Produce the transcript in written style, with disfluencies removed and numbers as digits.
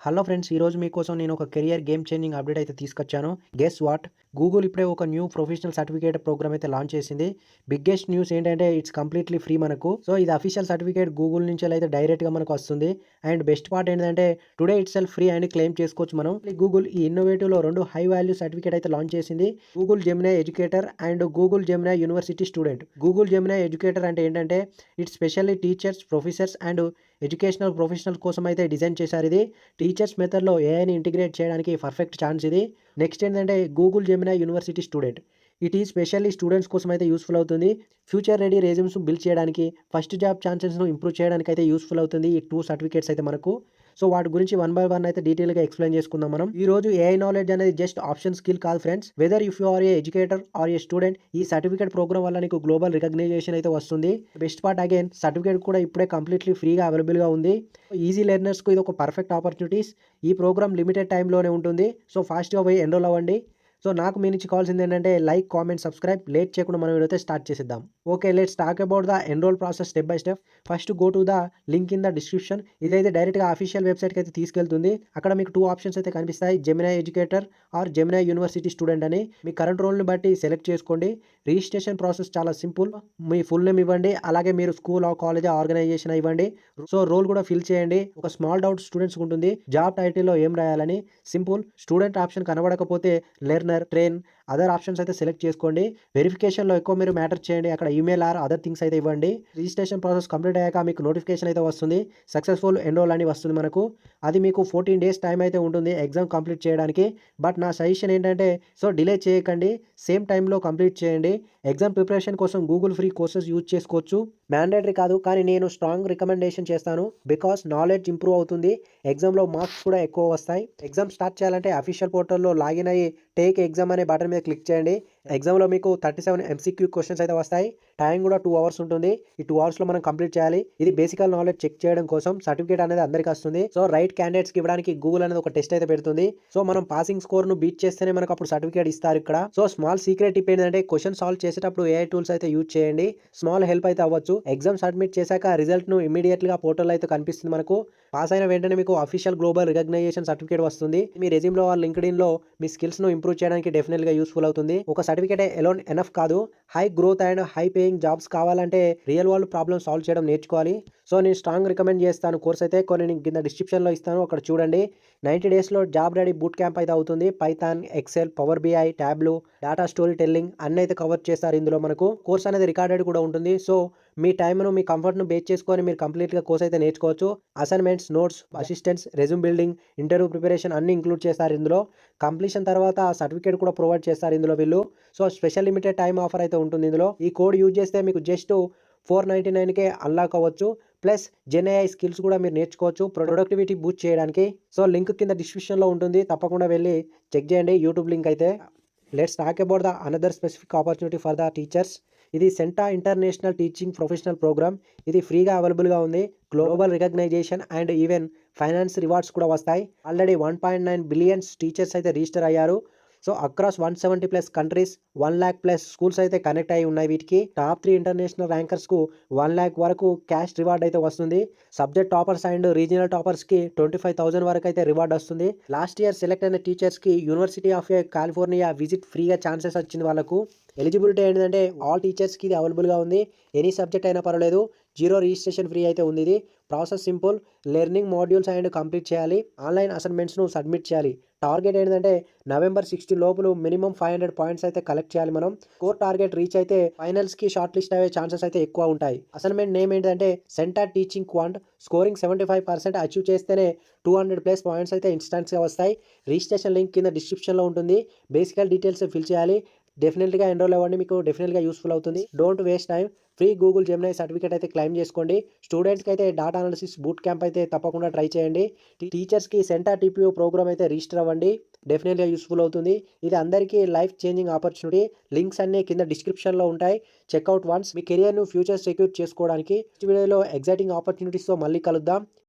Hello friends, ఈరోజు మీకోసం నేను ఒక కెరియర్ గేమ్ చేంజింగ్ అప్డేట్ అయితే తీసుకొచ్చాను. Guess what? గూగుల్ ఇప్పుడే ఒక న్యూ ప్రొఫెషనల్ సర్టిఫికేట్ ప్రోగ్రామ్ అయితే లాంచ్ చేసింది. బిగ్గెస్ట్ న్యూస్ ఏంటంటే ఇట్స్ కంప్లీట్లీ ఫ్రీ మనకు. సో ఇది అఫీషియల్ సర్టిఫికేట్ గూగుల్ నుంచి అయితే డైరెక్ట్‌గా మనకు వస్తుంది. అండ్ బెస్ట్ పార్ట్ ఏంటంటే టుడే ఇట్ సెల్ఫ్ ఫ్రీ అని క్లెయిమ్ చేసుకోవచ్చు మనం. గూగుల్ ఈ ఇన్నోవేటివ్‌లో 2 హై వాల్యూ సర్టిఫికేట్ అయితే లాంచ్ చేసింది. Google Gemini educator and Google Gemini university student. Google Gemini educator అంటే ఏంటంటే it's specially teachers, professors and educational professional కోసం అయితే డిజైన్ చేశారు ఇది. టీచర్స్ మెథడ్‌లో ఏఐని ఇంటిగ్రేట్ చేయడానికి పర్ఫెక్ట్ ఛాన్స్ ఇది. నెక్స్ట్ ఏంటంటే Google Gemini university student. It is specially students కోసం అయితే యూజ్‌ఫుల్ అవుతుంది. ఫ్యూచర్ రెడీ రెజ్యూమ్స్ బిల్డ్ చేయడానికి, ఫస్ట్ జాబ్ ఛాన్సెస్‌ను ఇంప్రూవ్ చేయడానికి అయితే యూజ్‌ఫుల్ అవుతుంది ఈ 2 సర్టిఫికేట్స్ అయితే మనకు. సో వాటి గురించి వన్ బై వన్ అయితే డీటెయిల్‌గా ఎక్స్‌ప్లెయిన్ చేసుకుందాం మనం. ఈ రోజు ఏఐ నాలెడ్జ్ అనేది జస్ట్ ఆప్షన్ స్కిల్ కాదు friends. Whether if you are a educator or a student, ఈ సర్టిఫికేట్ ప్రోగ్రామ్ వల్ల నీకు గ్లోబల్ రికగ్నైజేషన్ అయితే వస్తుంది. బెస్ట్ పార్ట్ అగైన్ సర్టిఫికేట్ కూడా ఇప్పుడే కంప్లీట్‌లీ ఫ్రీగా అవైలబుల్‌గా ఉంది. ఈజీ లెర్నర్స్‌కు ఇది ఒక పర్ఫెక్ట్ ఆపర్చునిటీస్. ఈ ప్రోగ్రామ్ లిమిటెడ్ టైమ్‌లోనే ఉంటుంది. సో ఫాస్ట్‌గా పోయి ఎన్రోల్ అవ్వండి. సో నాకు మీ నుంచి కావాల్సింది ఏంటంటే లైక్, కామెంట్, సబ్స్క్రైబ్. లేట్ చేయకుండా మనం వీడియో అయితే స్టార్ట్ చేసేద్దాం. Okay, let's talk about the enrol process step by step. First go to the link in the description. ఇదైతే డైరెక్ట్‌గా అఫీషియల్ వెబ్‌సైట్‌కి అయితే తీసుకెళ్తుంది. అక్కడ మీకు 2 ఆప్షన్స్ అయితే కనిపిస్తాయి. Gemini educator or Gemini university student అని. మీ కరెంట్ రోల్‌ని బట్టి సెలెక్ట్ చేసుకోండి. రిజిస్ట్రేషన్ ప్రాసెస్ చాలా సింపుల్. మీ ఫుల్ నేమ్ ఇవ్వండి. అలాగే మీరు స్కూల్ ఆర్ కాలేజ్ ఆర్గనైజేషన్ ఇవ్వండి. సో రోల్ కూడా ఫిల్ చేయండి. ఒక స్మాల్ డౌట్ స్టూడెంట్స్‌కి ఉంటుంది. జాబ్ టైటిల్‌లో ఏం రాయాలని. సింపుల్. స్టూడెంట్ ఆప్షన్ కనబడకపోతే లెర్నర్, ట్రైన్, అదర్ ఆప్షన్స్ అయితే సెలెక్ట్ చేసుకోండి. వెరిఫికేషన్‌లో ఎక్కువ మీరు మ్యాటర్ చేయండి. అక్కడ ఈమెయిల్ ఆర్ అదర్ థింగ్స్ అయితే ఇవ్వండి. రిజిస్ట్రేషన్ ప్రాసెస్ కంప్లీట్ అయ్యాక మీకు నోటిఫికేషన్ అయితే వస్తుంది. సక్సెస్‌ఫుల్ ఎన్రోల్ అని వస్తుంది మనకు. అది మీకు 14 డేస్ టైం అయితే ఉంటుంది ఎగ్జామ్ కంప్లీట్ చేయడానికి. బట్ నా సజెషన్ ఏంటంటే సో డిలే చేయకండి. సేమ్ టైంలో కంప్లీట్ చేయండి. ఎగ్జామ్ ప్రిపరేషన్ కోసం గూగుల్ ఫ్రీ కోర్సెస్ యూజ్ చేసుకోవచ్చు. మ్యాండేటరీ కాదు, కానీ నేను స్ట్రాంగ్ రికమెండేషన్ చేస్తాను. బికాస్ నాలెడ్జ్ ఇంప్రూవ్ అవుతుంది. ఎగ్జామ్‌లో మార్క్స్ కూడా ఎక్కువ వస్తాయి. ఎగ్జామ్ స్టార్ట్ చేయాలంటే అఫీషియల్ పోర్టల్‌లో లాగిన్ అయ్యి టేక్ ఎగ్జామ్ అనే బటన్ మీద క్లిక్ చేయండి. ఎగ్జామ్‌లో మీకు 37 ఎంసీక్యూ క్వెషన్స్ అయితే వస్తాయి. టైం కూడా 2 అవర్స్ ఉంటుంది. ఈ 2 అవర్స్‌లో మనం కంప్లీట్ చేయాలి. ఇది బేసికల్ నాలెడ్జ్ చెక్ చేయడం కోసం. సర్టిఫికేట్ అనేది అందరికి వస్తుంది. సో రైట్ క్యాండిడేట్స్‌కి ఇవ్వడానికి గూగుల్ అనేది ఒక టెస్ట్ అయితే పెడుతుంది. సో మనం పాసింగ్ స్కోర్‌ను బీట్ చేస్తేనే మనకు అప్పుడు సర్టిఫికేట్ ఇస్తారు ఇక్కడ. సో స్మాల్ సీక్రెట్ టిప్ ఏంటంటే క్వెషన్ సాల్వ్ చేసేటప్పుడు ఏఐ టూల్స్ అయితే యూజ్ చేయండి. స్మాల్ హెల్ప్ అయితే అవ్వచ్చు. ఎగ్జామ్ సబ్మిట్ చేశాక రిజల్ట్‌ను ఇమ్మీడియేట్‌గా పోర్టల్‌లో అయితే కనిపిస్తుంది మనకు. పాస్ అయిన వెంటనే మీకు అఫీషియల్ గ్లోబల్ రికగ్నైజేషన్ సర్టిఫికేట్ వస్తుంది. మీ రెజ్యూమ్‌లో ఆర్ లింక్డ్ఇన్‌లో మీ స్కిల్స్‌ను ఇంప్రూవ్ చేయడానికి డెఫినెట్‌గా యూస్‌ఫుల్ అవుతుంది. ఒక సర్టిఫికేట్ ఎలోన్ ఎనఫ్ కాదు. High growth and high paying jobs కావాలంటే రియల్ వరల్డ్ ప్రాబ్లమ్ సాల్వ్ చేయడం నేర్చుకోవాలి. సో నేను స్ట్రాంగ్ రికమెండ్ చేస్తాను కోర్స్ అయితే. కొన్ని నేను కింద డిస్క్రిప్షన్‌లో ఇస్తాను. అక్కడ చూడండి. 90 డేస్‌లో జాబ్ రెడీ బూట్ క్యాంప్ అయితే అవుతుంది. Python, Excel, Power BI, Tableau, data story telling అన్నీ అయితే కవర్ చేస్తారు ఇందులో మనకు. కోర్స్ అనేది రికార్డెడ్ కూడా ఉంటుంది. సో మీ టైమ్‌ను, మీ కంఫర్ట్‌ను బేస్ చేసుకొని మీరు కంప్లీట్‌గా కోర్స్ అయితే నేర్చుకోవచ్చు. Assignments, notes, assistants, resume building, interview preparation అన్నీ ఇంక్లూడ్ చేస్తారు ఇందులో. కంప్లీషన్ తర్వాత సర్టిఫికేట్ కూడా ప్రొవైడ్ చేస్తారు ఇందులో వీళ్ళు. So special limited time offer అయితే ఉంటుంది ఇందులో. ఈ కోడ్ యూజ్ చేస్తే మీకు జస్ట్ 499కే అన్లాక్ అవ్వచ్చు. ప్లస్ జెన్ఏఐ స్కిల్స్ కూడా మీరు నేర్చుకోవచ్చు ప్రొడక్టివిటీ బూస్ట్ చేయడానికి. సో లింక్ కింద డిస్క్రిప్షన్‌లో ఉంటుంది. తప్పకుండా వెళ్లి చెక్ చేయండి యూట్యూబ్ లింక్ అయితే. Let's talk about the another specific opportunity for the teachers. ఇది సెంటా ఇంటర్నేషనల్ టీచింగ్ ప్రొఫెషనల్ ప్రోగ్రామ్. ఇది ఫ్రీగా అవైలబుల్‌గా ఉంది. Global recognition and even finance rewards కూడా వస్తాయి. ఆల్రెడీ 1.9 బిలియన్స్ టీచర్స్ అయితే రిజిస్టర్ అయ్యారు. సో అక్రాస్ 170+ కంట్రీస్, 1,00,000+ స్కూల్స్ అయితే కనెక్ట్ అయ్యి ఉన్నాయి వీటికి. టాప్ 3 ఇంటర్నేషనల్ ర్యాంకర్స్‌కు 1,00,000 వరకు క్యాష్ రివార్డ్ అయితే వస్తుంది. సబ్జెక్ట్ టాపర్స్ అండ్ రీజియనల్ టాపర్స్‌కి 25,000 వరకు అయితే రివార్డ్ వస్తుంది. లాస్ట్ ఇయర్ సెలెక్ట్ అయిన టీచర్స్‌కి యూనివర్సిటీ ఆఫ్ కాలిఫోర్నియా విజిట్ ఫ్రీగా ఛాన్సెస్ వచ్చింది వాళ్ళకు. ఎలిజిబిలిటీ ఏంటంటే ఆల్ టీచర్స్‌కి ఇది అవైలబుల్‌గా ఉంది. ఎనీ సబ్జెక్ట్ అయినా పర్వాలేదు. 0 రిజిస్ట్రేషన్ ఫ్రీ అయితే ఉంది ఇది. Process simple. Learning modules and complete చేయాలి. ఆన్‌లైన్ అసైన్‌మెంట్స్‌ను సబ్మిట్ చేయాలి. టార్గెట్ ఏంటంటే నవంబర్ 16 లోపల మినిమమ్ 500 పాయింట్స్ అయితే కలెక్ట్ చేయాలి మనం. స్కోర్ టార్గెట్ రీచ్ అయితే ఫైనల్స్‌కి షార్ట్ లిస్ట్ అయ్యే ఛాన్సెస్ అయితే ఎక్కువ ఉంటాయి. అసైన్‌మెంట్ నేమ్ ఏంటంటే centre teaching quant. Scoring 75% achieve చేస్తేనే 200+ పాయింట్స్ అయితే ఇన్‌స్టాంట్స్‌గా వస్తాయి. రిజిస్ట్రేషన్ లింక్ కింద డిస్క్రిప్షన్‌లో ఉంటుంది. బేసికల్ డీటెయిల్స్ ఫిల్ చేయాలి. డెఫినెట్‌గా ఎన్రోల్ అవ్వండి. మీకు డెఫినెట్‌గా యూస్‌ఫుల్ అవుతుంది. Don't waste time. Free Google Gemini certificate అయితే క్లెయిమ్ చేసుకోండి. స్టూడెంట్స్‌కి అయితే డేటా అనాలిసిస్ బూట్ క్యాంప్ అయితే తప్పకుండా ట్రై చేయండి. టీచర్స్‌కి సెంటర్ టీపీఓ ప్రోగ్రామ్ అయితే రిజిస్టర్ అవ్వండి. డెఫినెట్‌గా యూస్‌ఫుల్ అవుతుంది. ఇది అందరికీ లైఫ్ చేంజింగ్ ఆపర్చునిటీ. లింక్స్ అన్నీ కింద డిస్క్రిప్షన్‌లో ఉంటాయి. Check out once. మీ కెరియర్‌ను ఫ్యూచర్ సెక్యూర్ చేసుకోవడానికి. నెక్స్ట్ వీడియోలో ఎక్సైటింగ్ ఆపర్చునిటీస్‌తో మళ్ళీ కలుద్దాం.